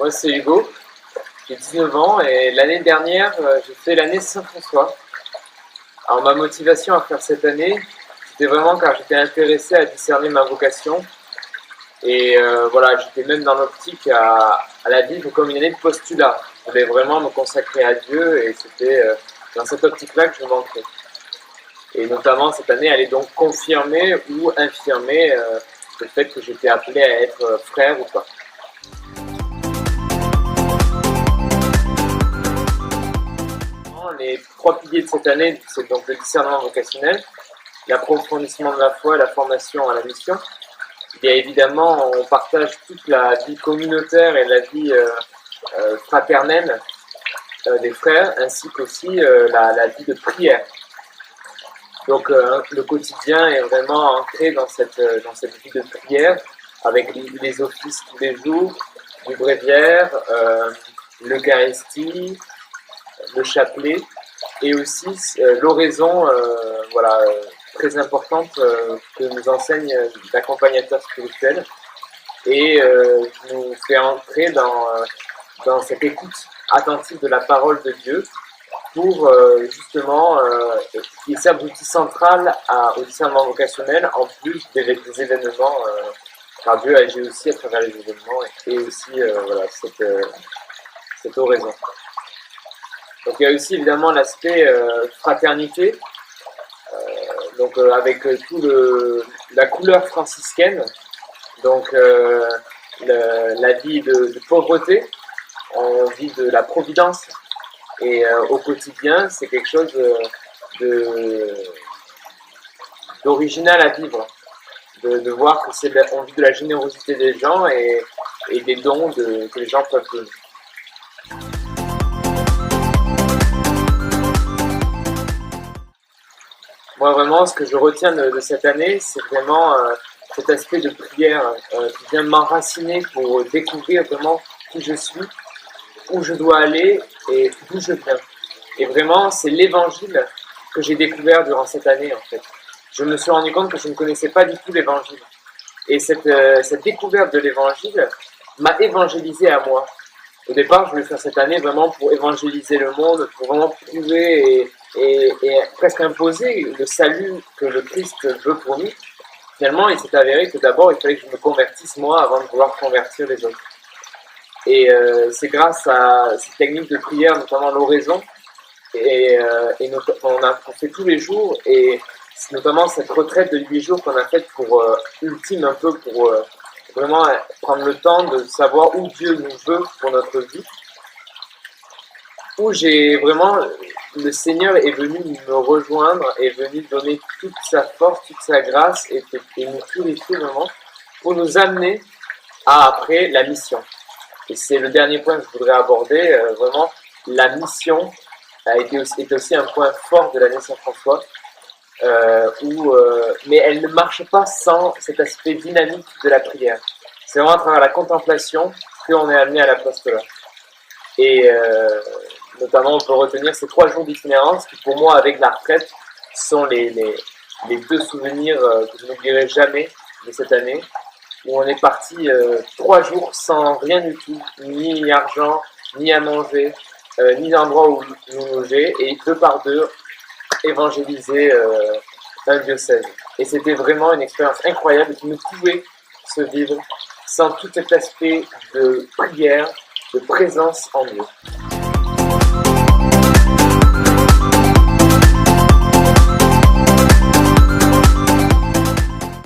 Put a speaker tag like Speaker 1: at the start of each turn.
Speaker 1: Moi, c'est Hugo, j'ai 19 ans et l'année dernière, j'ai fait l'année Saint-François. Alors, ma motivation à faire cette année, c'était vraiment car j'étais intéressé à discerner ma vocation. Et voilà, j'étais même dans l'optique à la vivre comme une année de postulat. Je voulais vraiment me consacrer à Dieu et c'était dans cette optique-là que je m'ancrais. Et notamment, cette année, elle est donc confirmée ou infirmée le fait que j'étais appelé à être frère ou pas. Les trois piliers de cette année, c'est donc le discernement vocationnel, l'approfondissement de la foi et la formation à la mission. Il y a évidemment, on partage toute la vie communautaire et la vie fraternelle des frères, ainsi qu'aussi la vie de prière. Donc le quotidien est vraiment ancré dans cette vie de prière, avec les offices tous les jours, du bréviaire, l'Eucharistie, le chapelet, et aussi l'oraison, voilà, très importante que nous enseigne l'accompagnateur spirituel et qui nous fait entrer dans cette écoute attentive de la parole de Dieu pour justement qui sert d'outil central au discernement vocationnel en plus des événements, car Dieu agit aussi à travers les événements et aussi voilà, cette oraison. Donc il y a aussi évidemment l'aspect fraternité, donc avec tout la couleur franciscaine, donc la vie de pauvreté, on vit de la providence et au quotidien c'est quelque chose d'original à vivre, de voir que on vit de la générosité des gens et des dons que les gens peuvent donner. Moi, vraiment, ce que je retiens de cette année, c'est vraiment cet aspect de prière qui vient m'enraciner pour découvrir vraiment qui je suis, où je dois aller et d'où je viens. Et vraiment, c'est l'évangile que j'ai découvert durant cette année, en fait. Je me suis rendu compte que je ne connaissais pas du tout l'évangile. Et cette découverte de l'évangile m'a évangélisé à moi. Au départ, je voulais faire cette année vraiment pour évangéliser le monde, pour vraiment prouver et presque imposer le salut que le Christ veut pour nous. Finalement, il s'est avéré que d'abord, il fallait que je me convertisse moi avant de pouvoir convertir les autres. Et c'est grâce à ces techniques de prière, notamment l'oraison, on fait tous les jours, et c'est notamment cette retraite de 8 jours qu'on a faite pour ultime un peu pour vraiment prendre le temps de savoir où Dieu nous veut pour notre vie, où j'ai vraiment, le Seigneur est venu me rejoindre, est venu donner toute sa force, toute sa grâce et nous purifier vraiment pour nous amener à après la mission. Et c'est le dernier point que je voudrais aborder, vraiment la mission est aussi un point fort de l'année Saint-François, mais elle ne marche pas sans cet aspect dynamique de la prière. C'est vraiment à travers la contemplation qu'on est amené à l'apostolat. Et notamment, on peut retenir ces 3 jours d'itinérance qui, pour moi, avec la retraite, sont les 2 souvenirs que je n'oublierai jamais de cette année, où on est parti 3 jours sans rien du tout, ni argent, ni à manger, ni d'endroit où nous loger, et 2 par 2, évangéliser un diocèse. Et c'était vraiment une expérience incroyable qui ne pouvait se vivre sans tout cet aspect de prière, de présence en Dieu.